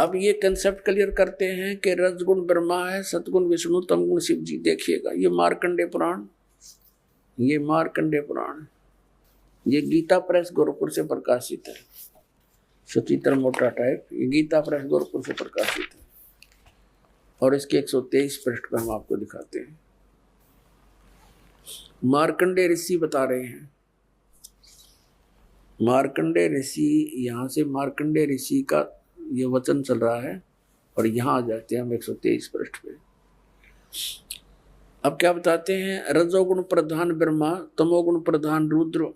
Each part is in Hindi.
अब ये कंसेप्ट क्लियर करते हैं कि रजगुण ब्रह्मा है, सतगुण विष्णु, तमगुण शिव जी। देखिएगा ये मार्कंडेय पुराण, ये मार्कंडेय पुराण, ये गीता प्रेस गोरखपुर से प्रकाशित है, सुचित्र मोटा टाइप। ये गीता प्रेस गोरखपुर से प्रकाशित है और इसके 123 पृष्ठ पर हम आपको दिखाते हैं। मार्कंडेय ऋषि बता रहे हैं, मार्कंडेय ऋषि, यहां से मार्कंडेय ऋषि का ये वचन चल रहा है और यहां आ जाते हैं हम 123 पृष्ठ पे। अब क्या बताते हैं, रजोगुण प्रधान ब्रह्मा, तमोगुण प्रधान रुद्र,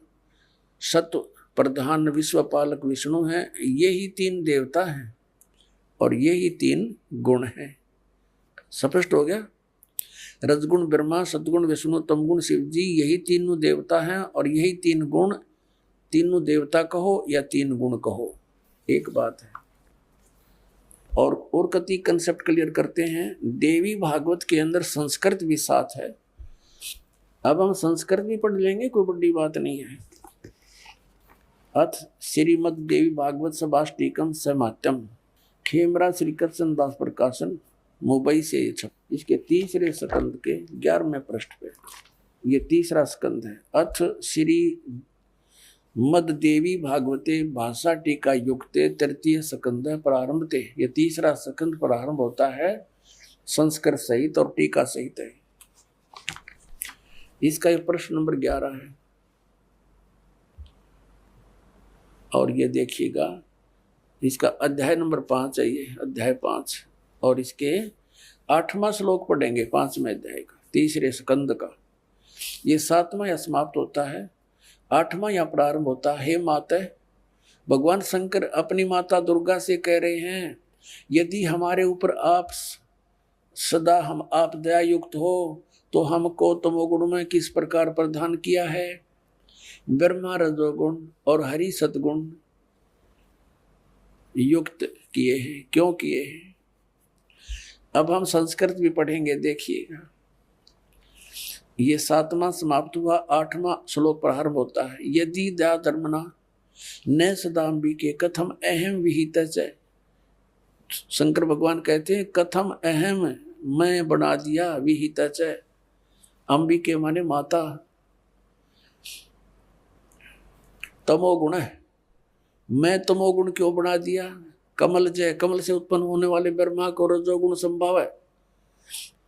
सत्व प्रधान विश्वपालक विष्णु है। ये ही तीन देवता हैं और ये ही तीन गुण हैं। स्पष्ट हो गया। रजगुण ब्रह्मा, सतगुण विष्णु, तमगुण शिव जी, यही तीनों देवता हैं और यही तीन गुण, तीनों देवता कहो या तीन गुण कहो, एक बात है। और कति कंसेप्ट क्लियर करते हैं। देवी भागवत के अंदर संस्कृत भी साथ है। अब हम संस्कृत भी पढ़ लेंगे, कोई बड़ी बात नहीं है। अथ श्रीमद देवी भागवत सभाष्टिकम समात्यम, खेमरा श्री कृष्ण दास प्रकाशन, मुंबई से ये छप। इसके तीसरे स्कंद के 11वें पृष्ठ पे ये तीसरा स्कंद है। अथ श्री मद देवी भागवते भाषा टीका युक्ते तृतीय स्कंद प्रारंभते। ये तीसरा स्कंद प्रारंभ होता है संस्कृत सहित और टीका सहित है। इसका ये प्रश्न नंबर 11 है। और ये देखिएगा, इसका अध्याय नंबर 5 है, ये अध्याय 5 और इसके 8वां श्लोक पढ़ेंगे 5वें अध्याय का, तीसरे स्कंद का। ये 7वां या समाप्त होता है, 8वां या प्रारंभ होता है। हे माता, भगवान शंकर अपनी माता दुर्गा से कह रहे हैं, यदि हमारे ऊपर आप सदा आप दया युक्त हो तो हमको तमोगुण में किस प्रकार प्रदान किया है, ब्रह्मा रजोगुण और हरि सतगुण युक्त किए हैं, क्यों किए हैं। अब हम संस्कृत भी पढ़ेंगे, देखिएगा। ये 7वां समाप्त हुआ, 8वां श्लोक प्रारंभ होता है। यदि दया धर्मना न सदाम्बी के कथम अहम विहित। शंकर भगवान कहते हैं कथम अहम, मैं बना दिया, विहित अंबिके माने माता, तमोगुण है, मैं तमोगुण क्यों बना दिया। कमल जय, कमल से उत्पन्न होने वाले ब्रह्मा को रजोगुण संभाव है,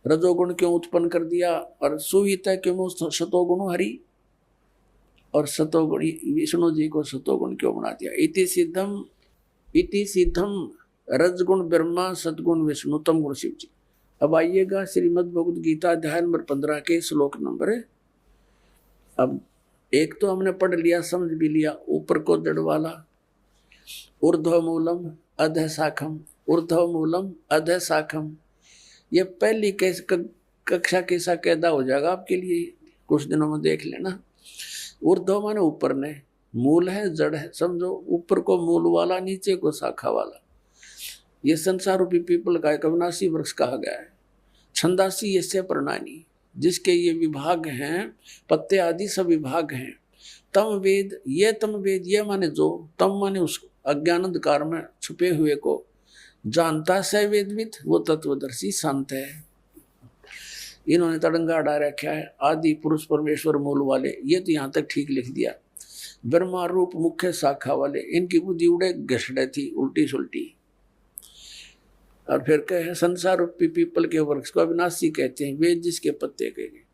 रजोगुण क्यों उत्पन्न कर दिया। और सुहित है क्यों सतोगुण हरि, और सतोगुण विष्णु जी को सतोगुण क्यों बना दिया। इति सिद्धम रजगुण ब्रह्मा, सतगुण विष्णु, तमगुण शिव जी। अब आइएगा श्रीमद् भगवद गीता अध्याय नंबर 15 के श्लोक नंबर। अब एक तो हमने पढ़ लिया, समझ भी लिया, ऊपर को जड़ वाला, ऊर्ध्व मूलम अधः शाखम, ऊर्ध्व मूलम अधः शाखम। ये पहली कक्षा कैसा कैदा हो जाएगा आपके लिए, कुछ दिनों में देख लेना। ऊर्ध्व माने ऊपर ने, मूल है जड़ है, समझो। ऊपर को मूल वाला, नीचे को शाखा वाला। ये संसार रूपी पीपल का एक अविनाशी वृक्ष कहा गया है। छंदासी यस्य प्रणानी, जिसके ये विभाग हैं, पत्ते आदि सब विभाग हैं। तम वेद, ये तम वेद, ये माने जो, तम माने उस अज्ञान अंधकार में छुपे हुए को जानता स वेदविद, वो तत्वदर्शी संत है। इन्होंने तड़ंगा अड़ा रखा है, आदि पुरुष परमेश्वर मूल वाले, ये तो यहाँ तक ठीक लिख दिया। ब्रह्मा रूप मुख्य शाखा वाले, इनकी बुद्धि उड़े घसड़े थी, उल्टी सुल्टी। और फिर कहे संसार रूपी पीपल के वृक्ष को अविनाशी कहते हैं, वेद जिसके पत्ते कहेंगे।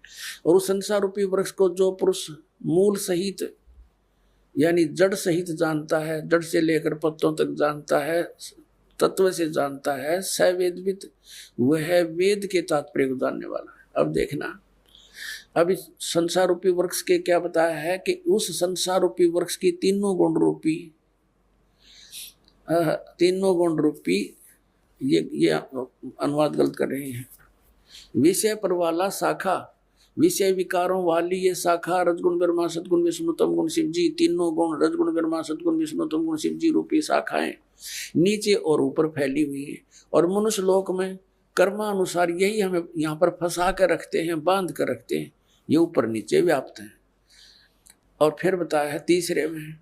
और उस संसार रूपी वृक्ष को जो पुरुष मूल सहित यानी जड़ सहित जानता है, जड़ से लेकर पत्तों तक जानता है, तत्व से जानता है, स वेदविद, वह वेद के तात्पर्य को जानने वाला है। अब देखना, अब इस संसार रूपी वृक्ष के क्या बताया है कि उस संसार रूपी वृक्ष की तीनों गुण रूपी ये अनुवाद गलत कर रहे हैं। विषय पर वाला शाखा, विषय विकारों वाली ये शाखा रजगुण ब्रह्मा, सतगुण विष्णु, तमगुण शिव जी, तीनों गुण रजगुण ब्रह्मा, सतगुण विष्णु, तमगुण शिव जी रूपी शाखाएं नीचे और ऊपर फैली हुई है। और मनुष्य लोक में कर्मानुसार यही हमें यहाँ पर फंसा कर रखते हैं, बांध कर रखते हैं, ये ऊपर नीचे व्याप्त है। और फिर बताया है तीसरे में,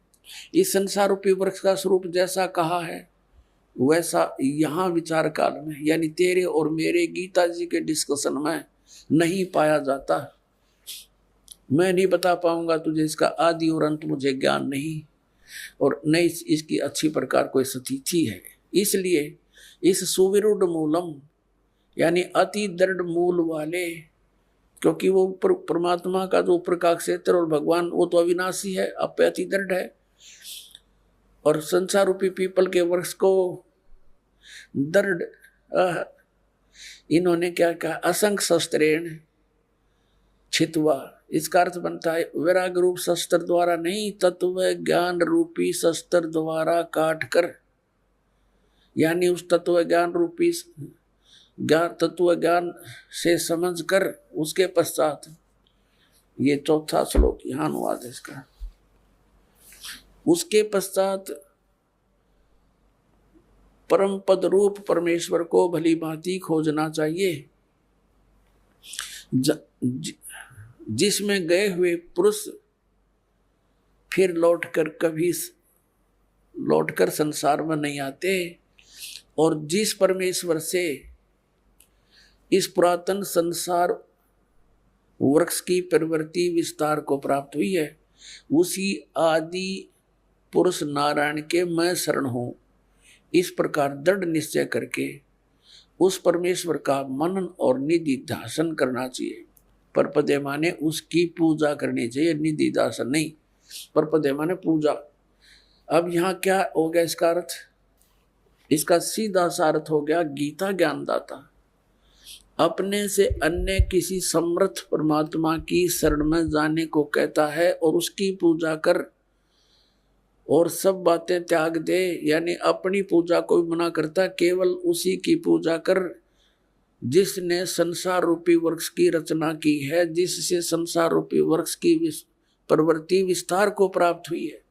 इस संसार रूपी वृक्ष का स्वरूप जैसा कहा है वैसा यहाँ विचार काल में यानी तेरे और मेरे गीता जी के डिस्कशन में नहीं पाया जाता। मैं नहीं बता पाऊंगा तुझे इसका आदि और अंत, मुझे ज्ञान नहीं और न इसकी अच्छी प्रकार कोई स्थिति है। इसलिए इस सुविरुद्ध मूलम यानी अति दृढ़ मूल वाले, क्योंकि वो परमात्मा का जो ऊपर का क्षेत्र और भगवान वो तो अविनाशी है, अब पे अति दृढ़ है। और संसार रूपी पीपल के वृक्ष को दृढ़ इन्होंने क्या कहा, असंख्य शस्त्रेण छित्वा, इसका अर्थ बनता है वैराग्य रूप शस्त्र द्वारा नहीं, तत्व ज्ञान रूपी शस्त्र द्वारा काट कर, यानी उस तत्व ज्ञान रूपी तत्व ज्ञान से समझ कर उसके पश्चात, ये चौथा श्लोक यहाँ अनुवाद है इसका, उसके पश्चात परम पद रूप परमेश्वर को भली भांति खोजना चाहिए, जिसमें गए हुए पुरुष फिर लौटकर संसार में नहीं आते, और जिस परमेश्वर से इस पुरातन संसार वृक्ष की प्रवृत्ति विस्तार को प्राप्त हुई है, उसी आदि पुरुष नारायण के मैं शरण हूं, इस प्रकार दृढ़ निश्चय करके उस परमेश्वर का मनन और निधि ध्यान करना चाहिए। परपदे माने उसकी पूजा करनी चाहिए, निधि ध्यान नहीं, परपदे माने पूजा। अब यहाँ क्या हो गया इसका अर्थ, इसका सीधा सा अर्थ हो गया गीता ज्ञानदाता अपने से अन्य किसी समर्थ परमात्मा की शरण में जाने को कहता है और उसकी पूजा कर और सब बातें त्याग दे, यानी अपनी पूजा को भी मना करता, केवल उसी की पूजा कर जिसने संसार रूपी वृक्ष की रचना की है, जिससे संसार रूपी वृक्ष की प्रवृत्ति विस्तार को प्राप्त हुई है।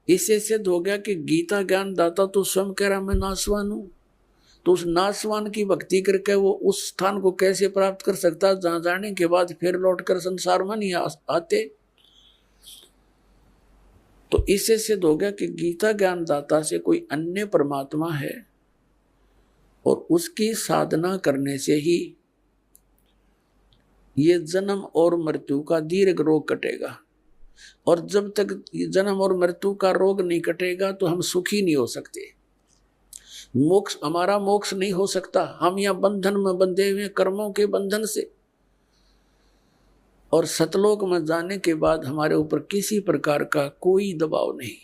इससे सिद्ध हो गया कि गीता ज्ञान दाता तो स्वयं कह रहा मैं नाशवान हूं, तो उस नाशवान की भक्ति करके वो उस स्थान को कैसे प्राप्त कर सकता जहां जाने के बाद फिर लौटकर संसार में नहीं आते। तो इससे सिद्ध हो गया कि गीता ज्ञान दाता से कोई अन्य परमात्मा है और उसकी साधना करने से ही ये जन्म और मृत्यु का दीर्घ रोग कटेगा, और जब तक जन्म और मृत्यु का रोग नहीं कटेगा तो हम सुखी नहीं हो सकते, मोक्ष हमारा मोक्ष नहीं हो सकता। हम यहाँ बंधन में बंधे हुए कर्मों के बंधन से, और सतलोक में जाने के बाद हमारे ऊपर किसी प्रकार का कोई दबाव नहीं।